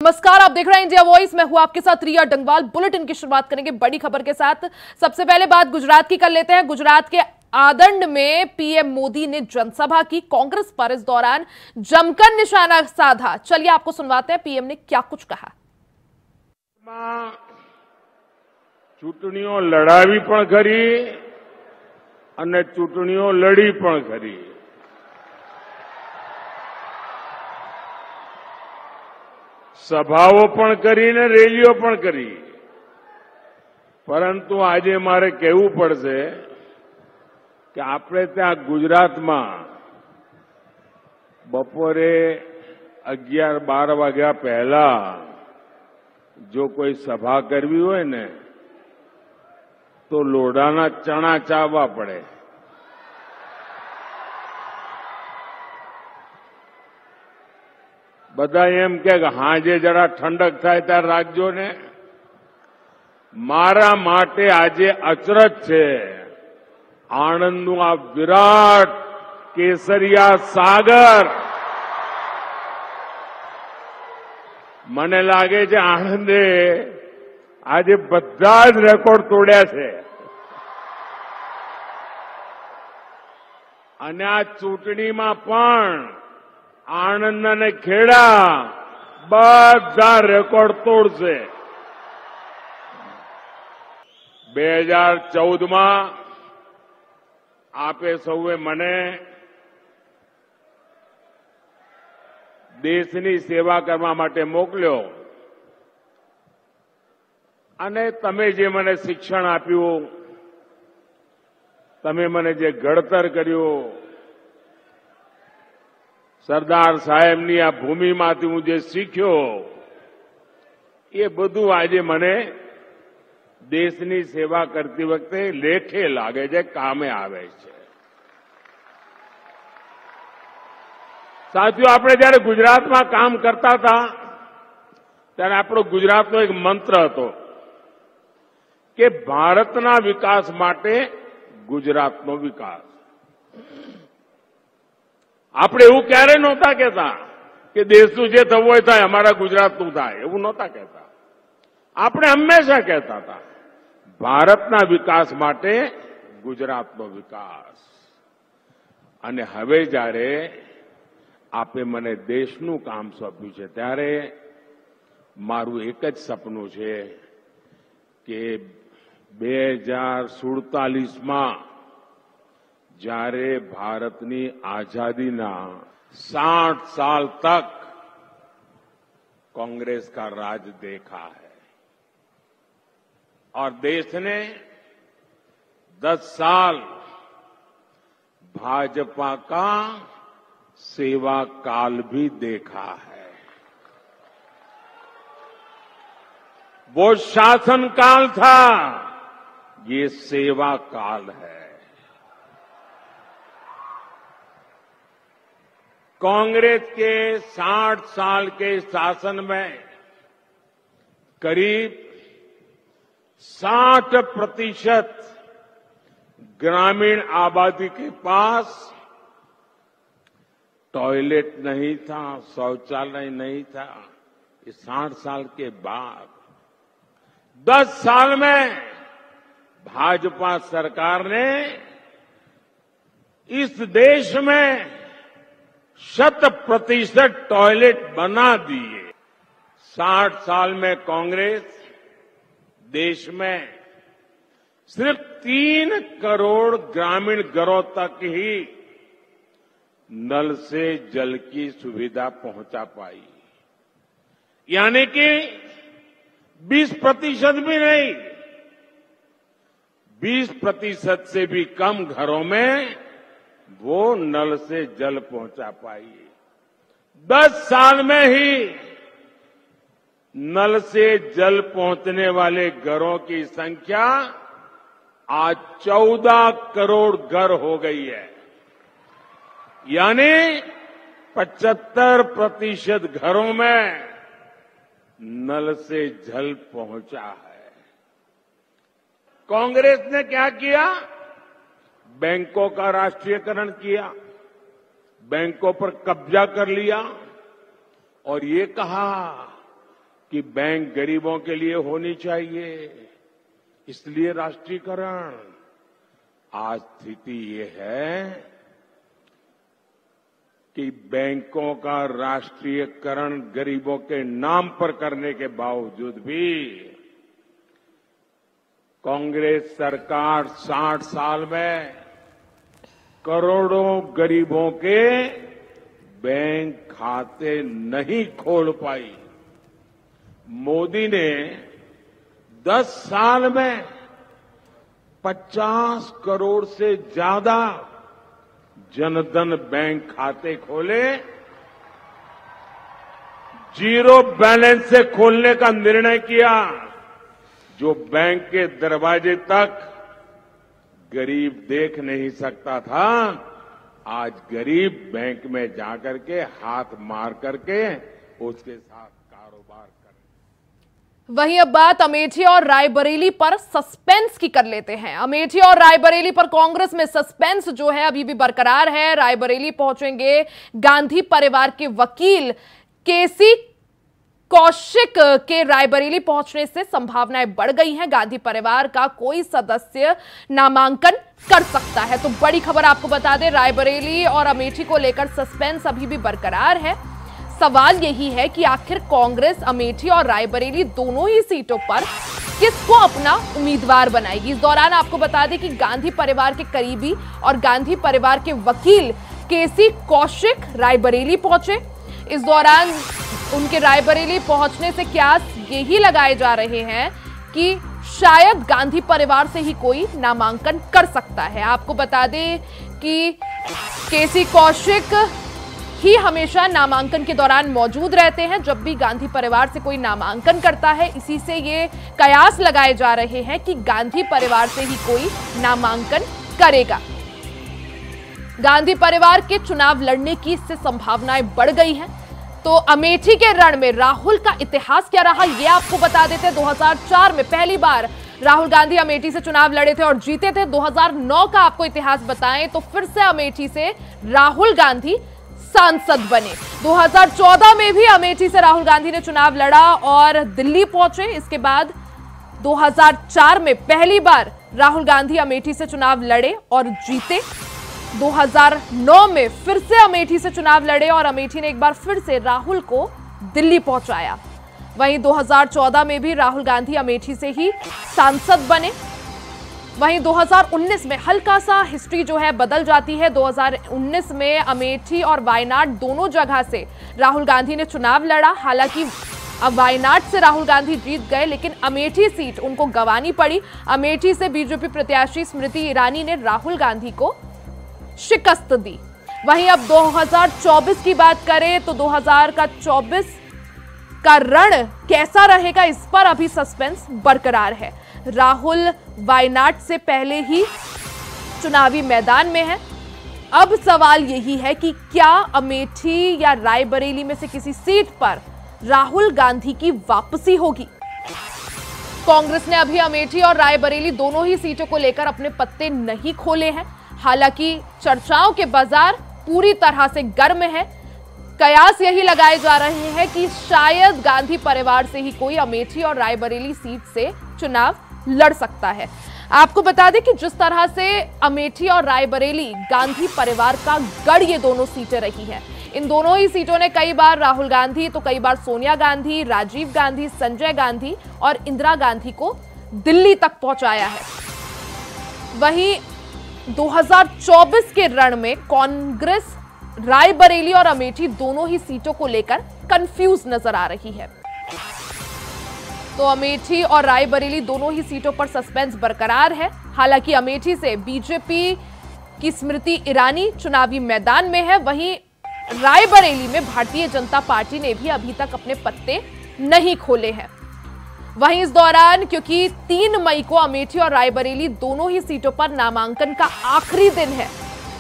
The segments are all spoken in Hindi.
नमस्कार, आप देख रहे हैं इंडिया वॉइस। मैं हूं आपके साथ रिया डंगवाल। बुलेटिन की शुरुआत करेंगे बड़ी खबर के साथ। सबसे पहले बात गुजरात की कर लेते हैं। गुजरात के आदंड में पीएम मोदी ने जनसभा की। कांग्रेस पर इस दौरान जमकर निशाना साधा। चलिए आपको सुनवाते हैं पीएम ने क्या कुछ कहा। ચૂંટણીઓ લડાવી પણ ખરી અને ચૂંટણીઓ લડી પણ ખરી. સભાઓ પણ કરી ને રેલીઓ પણ કરી. પરંતુ આજે મારે કહેવું પડશે કે આપણે ત્યાં ગુજરાતમાં બપોરે 11-12 વાગ્યા પહેલા જો કોઈ સભા કરવી હોય ને તો લોઢાના ચણા ચાવવા પડે. બધા એમ કે હાજે જરા ઠંડક થાય ત્યારે રાખજો ને. મારા માટે આજે અચરજ છે. આણંદનું આ વિરાટ કેસરિયા સાગર મને લાગે છે આણંદે આજે બધા જ રેકોર્ડ તોડ્યા છે. અને આ ચૂંટણીમાં પણ આણંદ અને ખેડા બધા રેકોર્ડ તોડશે. 2014માં આપે સૌએ મને દેશની સેવા કરવા માટે મોકલ્યો અને તમે જે મને શિક્ષણ આપ્યું, તમે મને જે ઘડતર કર્યું, સરદાર સાહેબની આ ભૂમિમાંથી હું જે શીખ્યો એ બધું આજે મને દેશની સેવા કરતી વખતે લેખે લાગે છે, કામે આવે છે. સાથીઓ, આપણે જયારે ગુજરાતમાં કામ કરતા હતા ત્યારે આપણો ગુજરાતનો એક મંત્ર હતો કે ભારતના વિકાસ માટે ગુજરાતનો વિકાસ. આપણે એવું ક્યારેય નહોતા કહેતા કે દેશનું જે થવું હોય થાય, અમારા ગુજરાતનું થાય, એવું નહોતા કહેતા. આપણે હંમેશા કહેતા હતા ભારતના વિકાસ માટે ગુજરાતનો વિકાસ. અને હવે જ્યારે આપે મને દેશનું કામ સોંપ્યું છે ત્યારે મારું એક જ સપનું છે કે 2047માં જ્યારે ભારતની आजादीना 60 साल तक कांग्रेस का राज देखा है और देश ने 10 साल भाजपा का सेवा काल भी देखा है. वो शासन काल था, ये सेवा काल है. कांग्रेस के 60 साल के शासन में करीब 60% ग्रामीण आबादी के पास टॉयलेट नहीं था, शौचालय नहीं था. ये 60 साल के बाद 10 साल में भाजपा सरकार ने इस देश में 100% टॉयलेट बना दिए. 60 साल में कांग्रेस देश में सिर्फ 3 करोड़ ग्रामीण घरों तक ही नल से जल की सुविधा पहुंचा पाई. यानी कि 20% भी नहीं, 20% से भी कम घरों में वो नल से जल पहुंचा पाई. 10 साल में ही नल से जल पहुंचने वाले घरों की संख्या आज 14 करोड़ घर हो गई है. यानी 75% घरों में नल से जल पहुंचा है. कांग्रेस ने क्या किया? बैंकों का राष्ट्रीयकरण किया, बैंकों पर कब्जा कर लिया और ये कहा कि बैंक गरीबों के लिए होनी चाहिए, इसलिए राष्ट्रीयकरण। आज स्थिति ये है कि बैंकों का राष्ट्रीयकरण गरीबों के नाम पर करने के बावजूद भी कांग्रेस सरकार 60 साल में करोड़ों गरीबों के बैंक खाते नहीं खोल पाई। मोदी ने 10 साल में 50 करोड़ से ज्यादा जनधन बैंक खाते खोले। जीरो बैलेंस से खोलने का निर्णय किया। जो बैंक के दरवाजे तक गरीब देख नहीं सकता था, आज गरीब बैंक में जाकर के हाथ मार करके उसके साथ कारोबार कर। वहीं अब बात अमेठी और रायबरेली पर सस्पेंस की कर लेते हैं। अमेठी और रायबरेली पर कांग्रेस में सस्पेंस जो है अभी भी बरकरार है। रायबरेली पहुंचेंगे गांधी परिवार के वकील केसी कौशिक के रायबरेली पहुंचने से संभावनाएं बढ़ गई हैं। गांधी परिवार का कोई सदस्य नामांकन कर सकता है। तो बड़ी खबर आपको बता दें, रायबरेली और अमेठी को लेकर सस्पेंस अभी भी बरकरार है। सवाल यही है कि आखिर कांग्रेस अमेठी और रायबरेली दोनों ही सीटों पर किसको अपना उम्मीदवार बनाएगी। इस दौरान आपको बता दें कि गांधी परिवार के करीबी और गांधी परिवार के वकील केसी कौशिक रायबरेली पहुंचे। इस दौरान उनके रायबरेली पहुंचने से क्यास यही लगाए जा रहे हैं कि शायद गांधी परिवार से ही कोई नामांकन कर सकता है। आपको बता दें कि केसी कौशिक ही हमेशा नामांकन के दौरान मौजूद रहते हैं जब भी गांधी परिवार से कोई नामांकन करता है। इसी से ये कयास लगाए जा रहे हैं कि गांधी परिवार से ही कोई नामांकन करेगा। गांधी परिवार के चुनाव लड़ने की इससे संभावनाएं बढ़ गई हैं। तो अमेठी के रण में राहुल का इतिहास क्या रहा, ये आपको बता देते हैं। 2004 में पहली बार राहुल गांधी अमेठी से चुनाव लड़े थे और जीते थे। 2009 का आपको इतिहास बताएं तो फिर से अमेठी से राहुल गांधी सांसद बने। 2014 में भी अमेठी से राहुल गांधी ने चुनाव लड़ा और दिल्ली पहुंचे। इसके बाद 2004 में पहली बार राहुल गांधी अमेठी से चुनाव लड़े और जीते। 2009 में फिर से अमेठी से चुनाव लड़े और अमेठी ने एक बार फिर से राहुल को दिल्ली पहुंचाया। वहीं 2014 में भी राहुल गांधी अमेठी से ही सांसद बने। वहीं 2019 में हल्का सा हिस्ट्री जो है बदल जाती है। 2019 में अमेठी और वायनाड दोनों जगह से राहुल गांधी ने चुनाव लड़ा। हालांकि अब वायनाड से राहुल गांधी जीत गए, लेकिन अमेठी सीट उनको गंवानी पड़ी। अमेठी से बीजेपी प्रत्याशी स्मृति ईरानी ने राहुल गांधी को शिकस्त दी। वहीं अब 2024 की बात करें तो 2024 का रण कैसा रहेगा, इस पर अभी सस्पेंस बरकरार है। राहुल वायनाड से पहले ही चुनावी मैदान में है। अब सवाल यही है कि क्या अमेठी या रायबरेली में से किसी सीट पर राहुल गांधी की वापसी होगी। कांग्रेस ने अभी अमेठी और रायबरेली दोनों ही सीटों को लेकर अपने पत्ते नहीं खोले हैं। हालांकि चर्चाओं के बाजार पूरी तरह से गर्म है। कयास यही लगाए जा रहे हैं कि शायद गांधी परिवार से ही कोई अमेठी और रायबरेली सीट से चुनाव लड़ सकता है। आपको बता दें कि जिस तरह से अमेठी और रायबरेली गांधी परिवार का गढ़ ये दोनों सीटें रही हैं। इन दोनों ही सीटों ने कई बार राहुल गांधी तो कई बार सोनिया गांधी, राजीव गांधी, संजय गांधी और इंदिरा गांधी को दिल्ली तक पहुंचाया है। वहीं 2024 के रण में कांग्रेस रायबरेली और अमेठी दोनों ही सीटों को लेकर कंफ्यूज नजर आ रही है। तो अमेठी और रायबरेली दोनों ही सीटों पर सस्पेंस बरकरार है। हालांकि अमेठी से बीजेपी की स्मृति ईरानी चुनावी मैदान में है। वहीं रायबरेली में भारतीय जनता पार्टी ने भी अभी तक अपने पत्ते नहीं खोले हैं। वहीं इस दौरान क्योंकि 3 मई को अमेठी और रायबरेली दोनों ही सीटों पर नामांकन का आखिरी दिन है,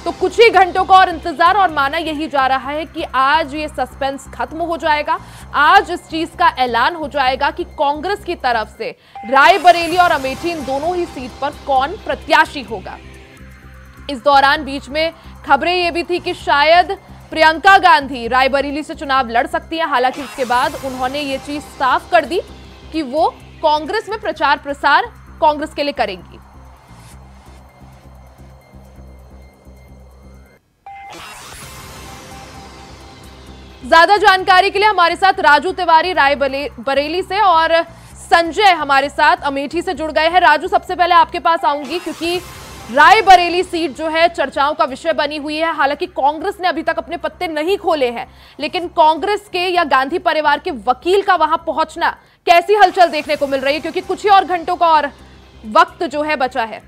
तो कुछ ही घंटों का और इंतजार और माना यही जा रहा है कि आज ये सस्पेंस खत्म हो जाएगा। आज इस चीज का ऐलान हो जाएगा कि कांग्रेस की तरफ से रायबरेली और अमेठी इन दोनों ही सीट पर कौन प्रत्याशी होगा। इस दौरान बीच में खबरें ये भी थी कि शायद प्रियंका गांधी रायबरेली से चुनाव लड़ सकती हैं। हालांकि उसके बाद उन्होंने ये चीज साफ कर दी कि वो कांग्रेस में प्रचार प्रसार कांग्रेस के लिए करेंगी। ज्यादा जानकारी के लिए हमारे साथ राजू तिवारी रायबरेली से और संजय हमारे साथ अमेठी से जुड़ गए हैं। राजू, सबसे पहले आपके पास आऊंगी क्योंकि रायबरेली सीट जो है चर्चाओं का विषय बनी हुई है। हालांकि कांग्रेस ने अभी तक अपने पत्ते नहीं खोले हैं, लेकिन कांग्रेस के या गांधी परिवार के वकील का वहां पहुंचना कैसी हलचल देखने को मिल रही है, क्योंकि कुछ ही और घंटों का और वक्त जो है बचा है।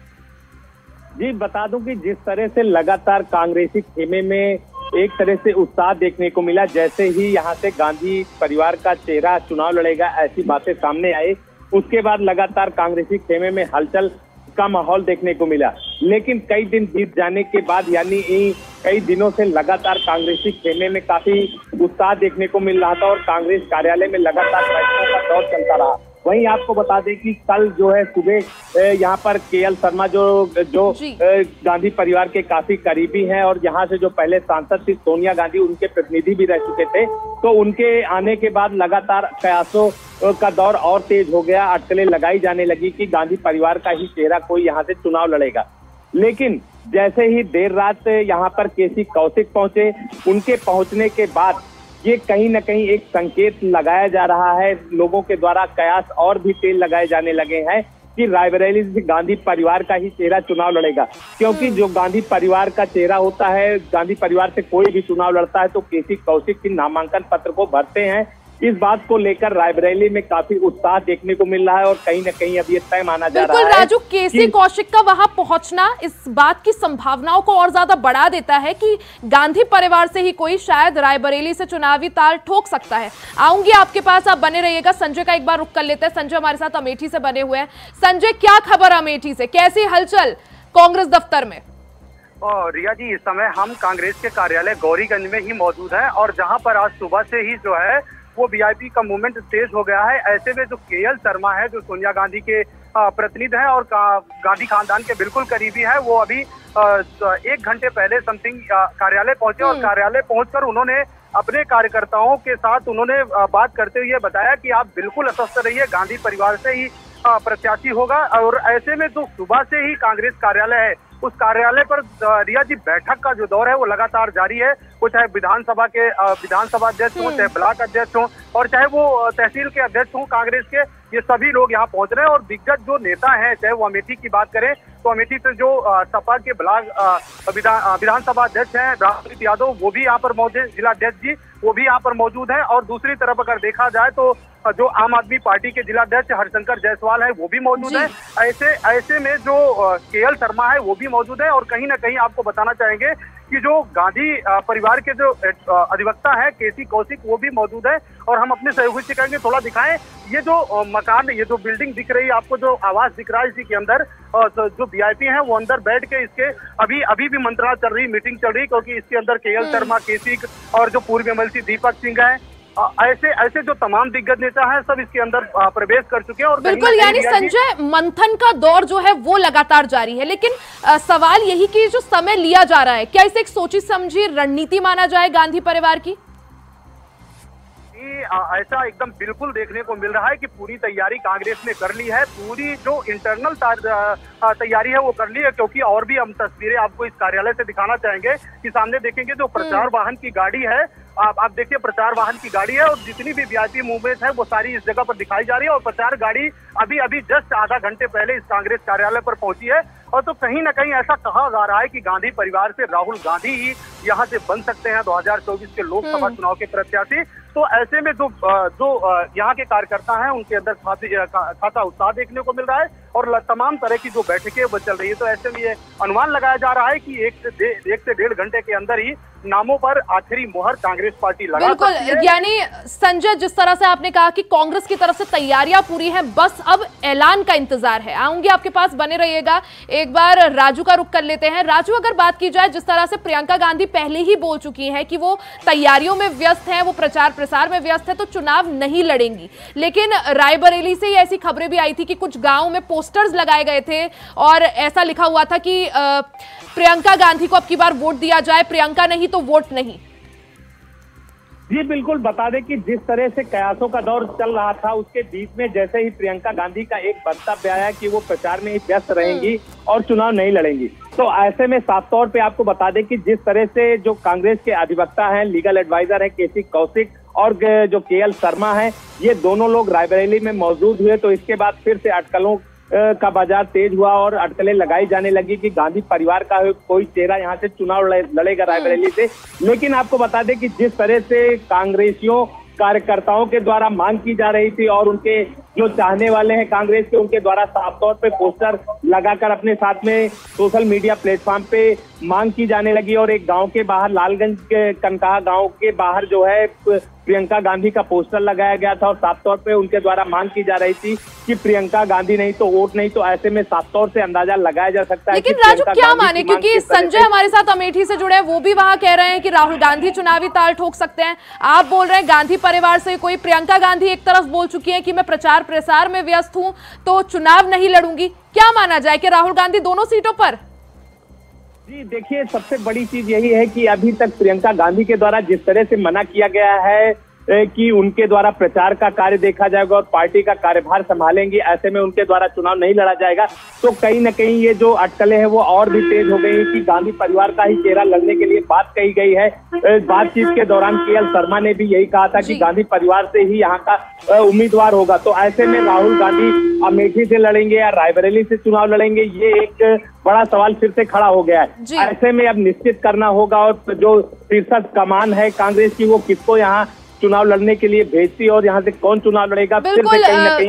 जी बता दूं कि जिस तरह से लगातार कांग्रेसी खेमे में एक तरह से उत्साह देखने को मिला, जैसे ही यहाँ से गांधी परिवार का चेहरा चुनाव लड़ेगा ऐसी बातें सामने आई, उसके बाद लगातार कांग्रेसी खेमे में हलचल का माहौल देखने को मिला। लेकिन कई दिन बीत जाने के बाद यानी कई दिनों से लगातार कांग्रेसी खेमे में काफी उत्साह देखने को मिल रहा था और कांग्रेस कार्यालय में लगातार बैठकों का दौर चलता रहा। वहीं आपको बता दें कि कल जो है सुबह यहाँ पर केएल शर्मा जो गांधी परिवार के काफी करीबी हैं और यहाँ से जो पहले सांसद थी सोनिया गांधी, उनके प्रतिनिधि भी रह चुके थे, तो उनके आने के बाद लगातार कयासों का दौर और तेज हो गया। अटकलें लगाई जाने लगी कि गांधी परिवार का ही चेहरा कोई यहाँ से चुनाव लड़ेगा। लेकिन जैसे ही देर रात यहाँ पर केसी कौशिक पहुंचे, उनके पहुंचने के बाद ये कहीं न कहीं एक संकेत लगाया जा रहा है, लोगों के द्वारा कयास और भी तेज लगाए जाने लगे हैं कि रायबरेली से गांधी परिवार का ही चेहरा चुनाव लड़ेगा। क्योंकि जो गांधी परिवार का चेहरा होता है, गांधी परिवार से कोई भी चुनाव लड़ता है तो केसी कौशिक की नामांकन पत्र को भरते हैं। इस बात को लेकर रायबरेली में काफी उत्साह देखने को मिल रहा है और कहीं न कहीं अब ये तय माना जा रहा है। बिल्कुल राजू, केसी कौशिक का वहां पहुंचना इस बात की संभावनाओं को और ज्यादा बढ़ा देता है कि गांधी परिवार से ही कोई शायद रायबरेली से चुनावी ताल ठोक सकता है। आऊंगी आपके पास, आप बने रहिएगा। संजय का एक बार रुख कर लेते हैं। संजय हमारे साथ अमेठी से बने हुए हैं। संजय, क्या खबर अमेठी से, कैसी हलचल कांग्रेस दफ्तर में? रिया जी, इस समय हम कांग्रेस के कार्यालय गौरीगंज में ही मौजूद हैं और जहां पर आज सुबह से ही जो है वो वीआईपी का मूवमेंट तेज हो गया है। ऐसे में जो केएल शर्मा है, जो सोनिया गांधी के प्रतिनिधि हैं और गांधी खानदान के बिल्कुल करीबी है, वो अभी 1 घंटे पहले समथिंग कार्यालय पहुंचे और कार्यालय पहुंचकर उन्होंने अपने कार्यकर्ताओं के साथ उन्होंने बात करते हुए बताया कि आप बिल्कुल अस्वस्थ रहिए, गांधी परिवार से ही प्रत्याशी होगा। और ऐसे में जो सुबह से ही कांग्रेस कार्यालय है, उस कार्यालय पर रिया जी बैठक का जो दौर है वो लगातार जारी है। वो चाहे विधानसभा अध्यक्ष हों, चाहे ब्लॉक अध्यक्ष हों और चाहे वो तहसील के अध्यक्ष हों कांग्रेस के, ये सभी लोग यहाँ पहुंच रहे हैं। और दिग्गज जो नेता हैं, चाहे वो अमेठी की बात करें तो अमेठी से जो सपा के ब्लॉक विधानसभा अध्यक्ष हैं रामप्रीत यादव, वो भी यहाँ पर मौजूद, जिला अध्यक्ष जी वो भी यहाँ पर मौजूद है। और दूसरी तरफ अगर देखा जाए तो जो आम आदमी पार्टी के जिला अध्यक्ष हरिशंकर जायसवाल है वो भी मौजूद है। ऐसे में जो केएल शर्मा है वो भी मौजूद है। और कहीं ना कहीं आपको बताना चाहेंगे कि जो गांधी परिवार के जो अधिवक्ता है केसी कौशिक, वो भी मौजूद है। और हम अपने सहयोगी से कहेंगे थोड़ा दिखाएं, ये जो मकान, ये जो बिल्डिंग दिख रही है आपको, जो आवास दिख रहा है इसी के अंदर जो वीआईपी है वो अंदर बैठ के इसके अभी भी मंत्रणा चल रही, मीटिंग चल रही, क्योंकि इसके अंदर केएल शर्मा, केसी और जो पूर्व एमएलसी दीपक सिंह है, ऐसे जो तमाम दिग्गज नेता हैं सब इसके अंदर प्रवेश कर चुके हैं। और बिल्कुल, यानी संजय मंथन का दौर जो है वो लगातार जारी है। लेकिन सवाल यही कि जो समय लिया जा रहा है, क्या इसे एक सोची समझी रणनीति माना जाए गांधी परिवार की? ऐसा एकदम बिल्कुल देखने को मिल रहा है कि पूरी तैयारी कांग्रेस ने कर ली है, पूरी जो इंटरनल तैयारी है वो कर ली है। क्योंकि और भी हम तस्वीरें आपको इस कार्यालय से दिखाना चाहेंगे कि सामने देखेंगे जो प्रचार वाहन की गाड़ी है, आप देखिए प्रचार वाहन की गाड़ी है और जितनी भी वीआईपी मूवमेंट है वो सारी इस जगह पर दिखाई जा रही है। और प्रचार गाड़ी अभी जस्ट आधा घंटे पहले इस कांग्रेस कार्यालय पर पहुंची है। और तो कहीं ना कहीं ऐसा कहा जा रहा है कि गांधी परिवार से राहुल गांधी ही यहाँ से बन सकते हैं 2024 के लोकसभा चुनाव के प्रत्याशी। तो ऐसे में जो यहाँ के कार्यकर्ता हैं उनके अंदर खासा उत्साह देखने को मिल रहा है और तमाम तरह की जो बैठकें वो चल रही है। तो ऐसे में ये अनुमान लगाया जा रहा है कि 1 से 1.5 घंटे के अंदर ही नामों पर आखिरी मोहर कांग्रेस पार्टी लगा बिल्कुल सकती है। यानी संजय, जिस तरह से आपने कहा कि कांग्रेस की तरफ से तैयारियां पूरी हैं, बस अब ऐलान का इंतजार है। आऊंगी आपके पास, बने रहिएगा। एक बार राजू का रुख कर लेते हैं। राजू, अगर बात की जाए जिस तरह से प्रियंका गांधी पहले ही बोल चुकी हैं कि वो तैयारियों में व्यस्त हैं, वो प्रचार प्रसार में व्यस्त है, तो चुनाव नहीं लड़ेंगी। लेकिन रायबरेली से ही ऐसी खबरें भी आई थी कि कुछ गाँव में पोस्टर्स लगाए गए थे और ऐसा लिखा हुआ था कि प्रियंका गांधी को अब की बार वोट दिया जाए, प्रियंका नहीं तो वोट नहीं। जी बिल्कुल, बता दें कि जिस तरह से कयासों का दौर चल रहा था उसके बीच में जैसे ही प्रियंका गांधी का एक वक्तव्य आया कि वो प्रचार में ही व्यस्त रहेंगी और चुनाव नहीं लड़ेंगी, तो ऐसे में साफ तौर पे आपको बता दें कि जिस तरह से जो कांग्रेस के अधिवक्ता हैं, लीगल एडवाइजर है केसी कौशिक और जो केएल शर्मा है, ये दोनों लोग रायबरेली में मौजूद हुए, तो इसके बाद फिर से अटकलों का बाजार तेज हुआ और अटकलें लगाई जाने लगी कि गांधी परिवार का कोई चेहरा यहाँ से चुनाव लड़ेगा रायबरेली से। लेकिन आपको बता दें कि जिस तरह से कांग्रेसियों कार्यकर्ताओं के द्वारा मांग की जा रही थी और उनके जो चाहने वाले हैं कांग्रेस के, उनके द्वारा साफ तौर पे पोस्टर लगाकर अपने साथ में सोशल मीडिया प्लेटफॉर्म पे मांग की जाने लगी और एक गांव के बाहर, लालगंज के कनकाहा गांव के बाहर जो है प्रियंका गांधी का पोस्टर लगाया गया था और साफ तौर पे उनके द्वारा मांग की जा रही थी कि प्रियंका गांधी नहीं तो वोट नहीं। तो ऐसे में साफ तौर से अंदाजा लगाया जा सकता है। लेकिन राजू क्या माने, क्योंकि संजय हमारे साथ अमेठी से जुड़े हैं, वो भी वहां कह रहे हैं कि राहुल गांधी चुनावी ताल ठोक सकते हैं। आप बोल रहे हैं गांधी परिवार से कोई, प्रियंका गांधी एक तरफ बोल चुकी है कि मैं प्रचार प्रसार में व्यस्त हूं तो चुनाव नहीं लड़ूंगी। क्या माना जाए कि राहुल गांधी दोनों सीटों पर? जी देखिए, सबसे बड़ी चीज यही है कि अभी तक प्रियंका गांधी के द्वारा जिस तरह से मना किया गया है कि उनके द्वारा प्रचार का कार्य देखा जाएगा और पार्टी का कार्यभार संभालेंगी, ऐसे में उनके द्वारा चुनाव नहीं लड़ा जाएगा, तो कहीं न कहीं ये जो अटकलें हैं वो और भी तेज हो गई कि गांधी परिवार का ही चेहरा लड़ने के लिए बात कही गई है। बातचीत के दौरान केएल शर्मा ने भी यही कहा था कि गांधी परिवार से ही यहाँ का उम्मीदवार होगा। तो ऐसे में राहुल गांधी अमेठी से लड़ेंगे या रायबरेली से चुनाव लड़ेंगे, ये एक बड़ा सवाल फिर से खड़ा हो गया है। ऐसे में अब निश्चित करना होगा और जो शीर्ष कमान है कांग्रेस की वो किसको यहाँ चुनाव लड़ने के लिए भेजती और यहाँ से कौन चुनाव लड़ेगा। बिल्कुल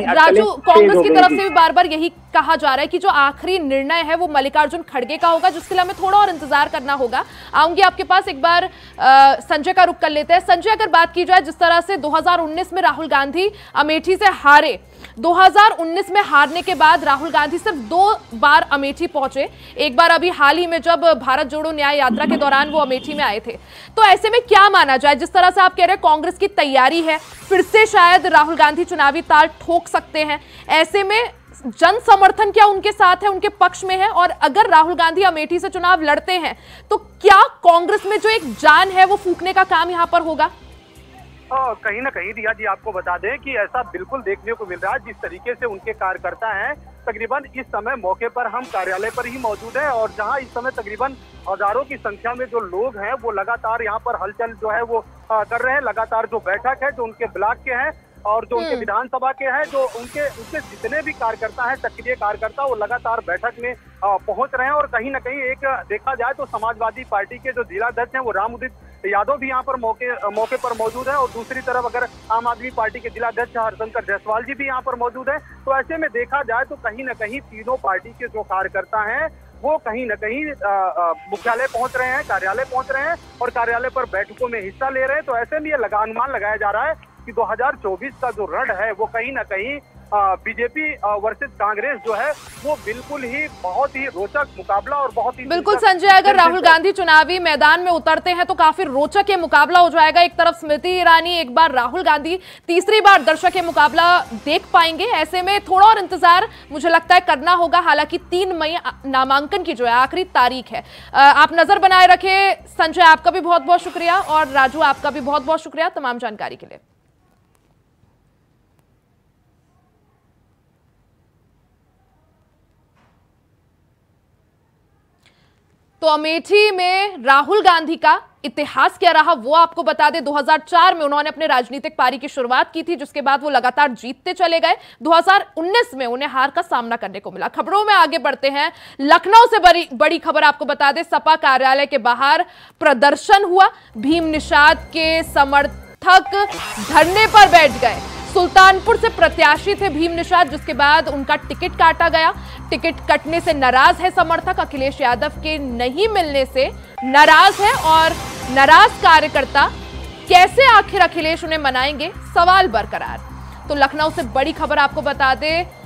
राजू, कांग्रेस की तरफ से भी बार बार यही कहा जा रहा है कि जो आखिरी निर्णय है वो मल्लिकार्जुन खड़गे का होगा, जिसके लिए हमें थोड़ा और इंतजार करना होगा। आऊंगी आपके पास, एक बार संजय का रुख कर लेते हैं। संजय, अगर बात की जाए जिस तरह से 2019 में राहुल गांधी अमेठी से हारे, 2019 में हारने के बाद राहुल गांधी सिर्फ 2 बार अमेठी पहुंचे, एक बार अभी हाल ही में जब भारत जोड़ो न्याय यात्रा के दौरान वो अमेठी में आए थे। तो ऐसे में क्या माना जाए, जिस तरह से आप कह रहे हैं कांग्रेस की तैयारी है, फिर से शायद राहुल गांधी चुनावी ताल ठोक सकते हैं, ऐसे में जन समर्थन क्या उनके साथ है, उनके पक्ष में है? और अगर राहुल गांधी अमेठी से चुनाव लड़ते हैं तो क्या कांग्रेस में जो एक जान है वो फूंकने का काम यहां पर होगा? कहीं ना कहीं रिया जी आपको बता दें कि ऐसा बिल्कुल देखने को मिल रहा है। जिस तरीके से उनके कार्यकर्ता हैं, तकरीबन इस समय मौके पर हम कार्यालय पर ही मौजूद हैं और जहां इस समय तकरीबन हजारों की संख्या में जो लोग हैं वो लगातार यहां पर हलचल जो है वो कर रहे हैं। लगातार जो बैठक है जो उनके ब्लॉक के हैं और जो उनके विधानसभा के हैं, जो उनके जितने भी कार्यकर्ता हैं, सक्रिय कार्यकर्ता, वो लगातार बैठक में पहुंच रहे हैं। और कहीं ना कहीं एक देखा जाए तो समाजवादी पार्टी के जो जिलाध्यक्ष हैं वो राम उदित यादव भी यहाँ पर मौके पर मौजूद है और दूसरी तरफ अगर आम आदमी पार्टी के जिलाध्यक्ष हरशंकर जायसवाल जी भी यहाँ पर मौजूद है। तो ऐसे में देखा जाए तो कहीं ना कहीं तीनों पार्टी के जो कार्यकर्ता हैं वो कहीं न कहीं मुख्यालय पहुंच रहे हैं, कार्यालय पहुंच रहे हैं और कार्यालय पर बैठकों में हिस्सा ले रहे हैं। तो ऐसे में ये अनुमान लगाया जा रहा है कि 2024 का जो रण है वो कहीं ना कहीं बीजेपी वर्सेस कांग्रेस जो है वो बिल्कुल ही बहुत ही रोचक मुकाबला और बहुत ही बिल्कुल संजय, अगर राहुल गांधी चुनावी मैदान में उतरते हैं तो काफी रोचक ये मुकाबला हो जाएगा। एक तरफ स्मृति ईरानी, एक बार राहुल गांधी, तीसरी बार दर्शक ये मुकाबला देख पाएंगे। ऐसे में थोड़ा और इंतजार मुझे लगता है करना होगा। हालांकि 3 मई नामांकन की जो है आखिरी तारीख है। आप नजर बनाए रखे। संजय, आपका भी बहुत बहुत शुक्रिया और राजू आपका भी बहुत बहुत शुक्रिया तमाम जानकारी के लिए। तो अमेठी में राहुल गांधी का इतिहास क्या रहा वो आपको बता दें। 2004 में उन्होंने अपने राजनीतिक पारी की शुरुआत की थी, जिसके बाद वो लगातार जीतते चले गए। 2019 में उन्हें हार का सामना करने को मिला। खबरों में आगे बढ़ते हैं। लखनऊ से बड़ी खबर आपको बता दें, सपा कार्यालय के बाहर प्रदर्शन हुआ। भीम निषाद के समर्थक धरने पर बैठ गए। सुल्तानपुर से प्रत्याशी थे भीम निषाद, जिसके बाद उनका टिकट काटा गया। टिकट कटने से नाराज है समर्थक, अखिलेश यादव के नहीं मिलने से नाराज है और नाराज कार्यकर्ता कैसे आखिर अखिलेश उन्हें मनाएंगे, सवाल बरकरार। तो लखनऊ से बड़ी खबर आपको बता दें,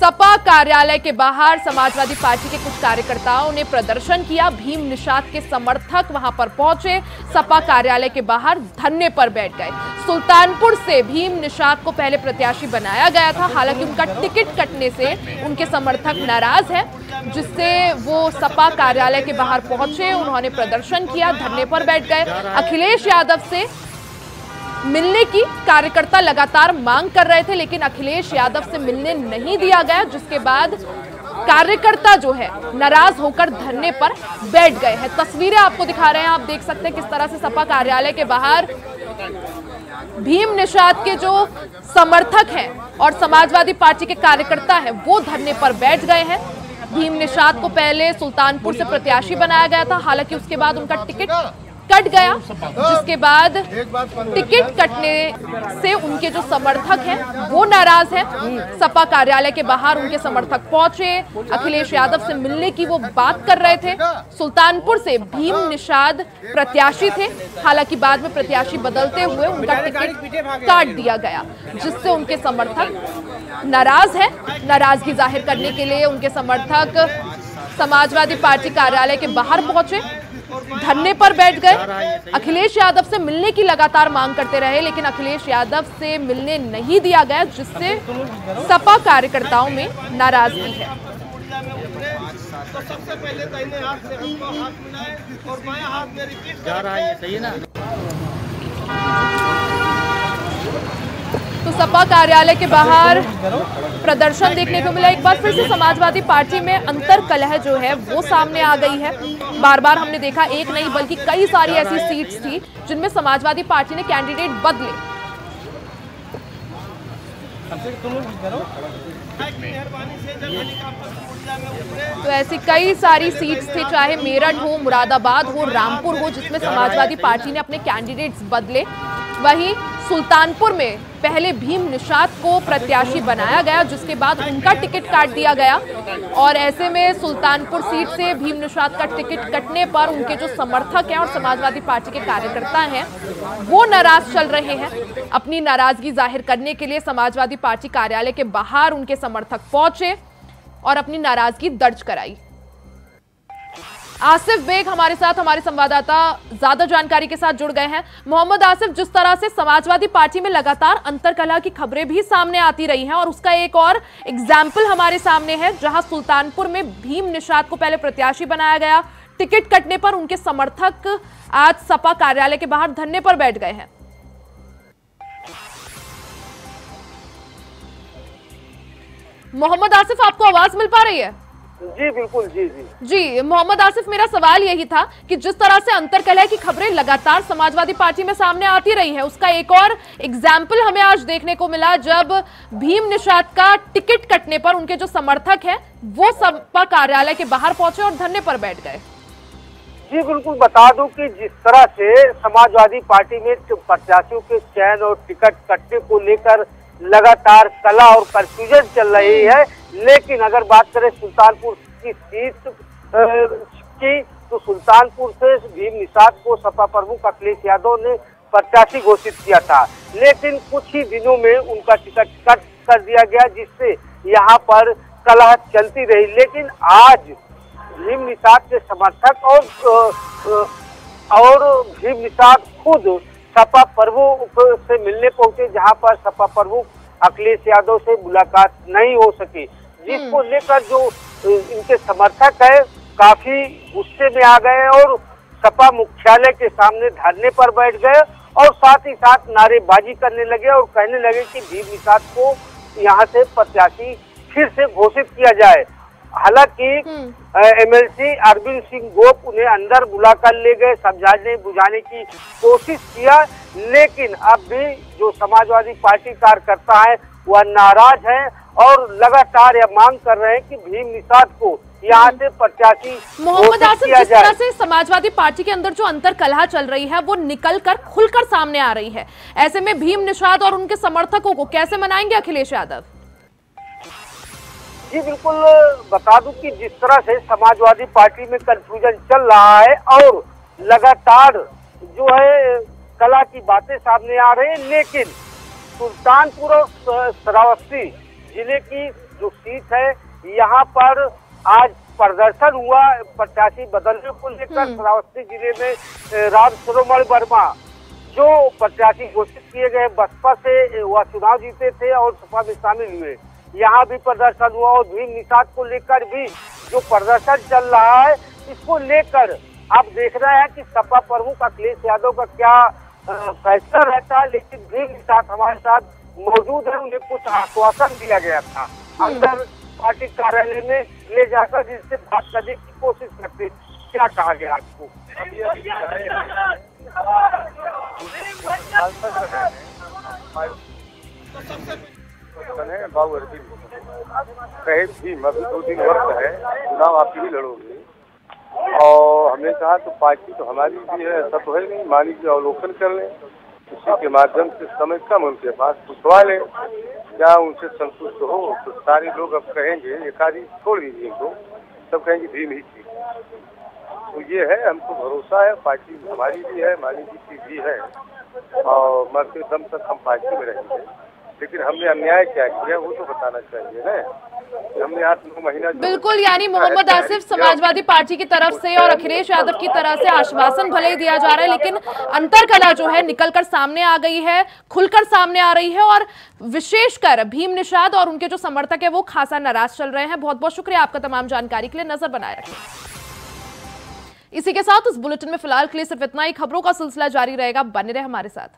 सपा कार्यालय के बाहर समाजवादी पार्टी के कुछ कार्यकर्ताओं ने प्रदर्शन किया। भीम निषाद के समर्थक वहां पर पहुंचे, सपा कार्यालय के बाहर धरने पर बैठ गए। सुल्तानपुर से भीम निषाद को पहले प्रत्याशी बनाया गया था, हालांकि उनका टिकट कटने से उनके समर्थक नाराज हैं, जिससे वो सपा कार्यालय के बाहर पहुंचे। उन्होंने प्रदर्शन किया, धरने पर बैठ गए। अखिलेश यादव से मिलने की कार्यकर्ता लगातार मांग कर रहे थे, लेकिन अखिलेश यादव से मिलने नहीं दिया गया, जिसके बाद कार्यकर्ता जो है नाराज होकर धरने पर बैठ गए हैं। तस्वीरें आपको दिखा रहे हैं, आप देख सकते हैं किस तरह से सपा कार्यालय के बाहर भीम निषाद के जो समर्थक हैं और समाजवादी पार्टी के कार्यकर्ता हैं वो धरने पर बैठ गए हैं। भीम निषाद को पहले सुल्तानपुर से प्रत्याशी बनाया गया था, हालांकि उसके बाद उनका टिकट कट गया, जिसके बाद टिकट कटने से उनके जो समर्थक हैं वो नाराज हैं। सपा कार्यालय के बाहर उनके समर्थक पहुंचे, अखिलेश यादव से मिलने की वो बात कर रहे थे। सुल्तानपुर से भीम निषाद प्रत्याशी थे, हालांकि बाद में प्रत्याशी बदलते हुए उनका टिकट काट दिया गया, जिससे उनके समर्थक नाराज हैं। नाराजगी जाहिर करने के लिए उनके समर्थक समाजवादी पार्टी कार्यालय के बाहर पहुंचे, धरने पर बैठ गए। अखिलेश यादव से मिलने की लगातार मांग करते रहे, लेकिन अखिलेश यादव से मिलने नहीं दिया गया, जिससे सपा कार्यकर्ताओं में नाराजगी है। तो सबसे पहले दाहिने हाथ से हमको हाथ मिलाए और बाएं हाथ में रिपीट जा रहा है, सही ना। तो सपा कार्यालय के बाहर प्रदर्शन देखने को मिला। एक बार फिर से समाजवादी पार्टी में अंतर कलह जो है वो सामने आ गई है। बार बार हमने देखा, एक नहीं बल्कि कई सारी ऐसी सीट्स थी जिनमें समाजवादी पार्टी ने कैंडिडेट बदले। तो ऐसी कई सारी सीट्स थी, चाहे मेरठ हो, मुरादाबाद हो, रामपुर हो, जिसमें समाजवादी पार्टी ने अपने कैंडिडेट्स बदले। वहीं सुल्तानपुर में पहले भीम निषाद को प्रत्याशी बनाया गया, जिसके बाद उनका टिकट काट दिया गया, और ऐसे में सुल्तानपुर सीट से भीम निषाद का टिकट कटने पर उनके जो समर्थक हैं और समाजवादी पार्टी के कार्यकर्ता हैं वो नाराज चल रहे हैं। अपनी नाराजगी जाहिर करने के लिए समाजवादी पार्टी कार्यालय के बाहर उनके समर्थक पहुंचे और अपनी नाराजगी दर्ज कराई। आसिफ बेग हमारे साथ, हमारे संवाददाता ज्यादा जानकारी के साथ जुड़ गए हैं। मोहम्मद आसिफ, जिस तरह से समाजवादी पार्टी में लगातार अंतरकलह की खबरें भी सामने आती रही हैं और उसका एक और एग्जाम्पल हमारे सामने है, जहां सुल्तानपुर में भीम निषाद को पहले प्रत्याशी बनाया गया, टिकट कटने पर उनके समर्थक आज सपा कार्यालय के बाहर धरने पर बैठ गए हैं। मोहम्मद आसिफ, आपको आवाज मिल पा रही है? जी बिल्कुल, जी मोहम्मद आसिफ, मेरा सवाल यही था कि जिस तरह से अंतरकलह की खबरें लगातार समाजवादी पार्टी में सामने आती रही हैं, उसका एक और एग्जाम्पल हमें आज देखने को मिला, जब भीम निषाद का टिकट कटने पर उनके जो समर्थक हैं वो सपा कार्यालय के बाहर पहुंचे और धरने पर बैठ गए। जी बिल्कुल, बता दूं कि जिस तरह से समाजवादी पार्टी में प्रत्याशियों के चयन और टिकट कटने को लेकर लगातार कला और कंफ्यूजन चल रही है, लेकिन अगर बात करें सुल्तानपुर की सीट की, तो सुल्तानपुर से भीम निषाद को सपा प्रमुख अखिलेश यादव ने प्रत्याशी घोषित किया था, लेकिन कुछ ही दिनों में उनका टिकट कट कर दिया गया, जिससे यहाँ पर कलह चलती रही। लेकिन आज भीम निषाद के समर्थक और भीम निषाद खुद सपा प्रमुख से मिलने पहुंचे, जहां पर सपा प्रमुख अखिलेश यादव से मुलाकात नहीं हो सकी, जिसको लेकर जो इनके समर्थक है काफी गुस्से में आ गए और सपा मुख्यालय के सामने धरने पर बैठ गए और साथ ही साथ नारेबाजी करने लगे और कहने लगे कि भीम निषाद को यहाँ से प्रत्याशी फिर से घोषित किया जाए। हालांकि एमएलसी अरविंद सिंह गोप उन्हें अंदर बुलाकर ले गए, समझाने बुझाने की कोशिश किया, लेकिन अब भी जो समाजवादी पार्टी कार्यकर्ता है वह नाराज है और लगातार यह मांग कर रहे हैं कि भीम निषाद को यहाँ से प्रत्याशी। मोहम्मद आसिफ, जिस तरह से समाजवादी पार्टी के अंदर जो अंतरकलह चल रही है वो निकलकर खुलकर सामने आ रही है, ऐसे में भीम निषाद और उनके समर्थकों को कैसे मनाएंगे अखिलेश यादव? जी बिल्कुल, बता दूं कि जिस तरह से समाजवादी पार्टी में कंफ्यूजन चल रहा है और लगातार जो है कला की बातें सामने आ रही है, लेकिन सुल्तानपुर और श्रावस्ती जिले की जो सीट है यहाँ पर आज प्रदर्शन हुआ प्रत्याशी बदलने को लेकर। श्रावस्ती जिले में राम सरोवर वर्मा जो प्रत्याशी घोषित किए गए बसपा से, वह चुनाव जीते थे और सपा में शामिल हुए, यहाँ भी प्रदर्शन हुआ और भीम निषाद को लेकर भी जो प्रदर्शन चल रहा है, इसको लेकर आप देख रहे हैं कि सपा प्रमुख अखिलेश यादव का क्या फैसला रहता है, लेकिन भीम निषाद हमारे साथ मौजूद है। उन्हें कुछ आश्वासन दिया गया था अंदर पार्टी कार्यालय में ले जाकर, जिससे बात करने की कोशिश करते। क्या कहा गया आपको? बाबू अरविंद कहे भीम, अभी 2-3 वर्ष है, चुनाव आप ही लड़ोगे। और हमने कहा तो पार्टी तो हमारी भी है, ऐसा तो है नहीं, मानी जी अवलोकन कर लें, उसी के माध्यम से समय कम उनके पास पूछवा लें, क्या उनसे संतुष्ट हो तो सारे लोग अब कहेंगे, एक आदमी छोड़ दीजिए इनको, सब कहेंगे भीम ही थी। तो ये है, हमको भरोसा है, पार्टी हमारी भी है, मानी जी की भी है, और मरते दम तक हम पार्टी में रहेंगे। लेकिन हमने अन्याय क्या किया वो तो बताना चाहिए ना। हमने 8-9 महीना बिल्कुल, यानी मोहम्मद आसिफ समाजवादी पार्टी की तरफ से और अखिलेश यादव की तरफ से आश्वासन भले ही दिया जा रहा है, लेकिन अंतरकला जो है निकलकर सामने आ गई है, खुलकर सामने आ रही है, और विशेषकर भीम निषाद और उनके जो समर्थक है वो खासा नाराज चल रहे हैं। बहुत बहुत शुक्रिया आपका तमाम जानकारी के लिए। नजर बनाए रखें। इसी के साथ इस बुलेटिन में फिलहाल के लिए सिर्फ इतना ही। खबरों का सिलसिला जारी रहेगा, बने रहे हमारे साथ।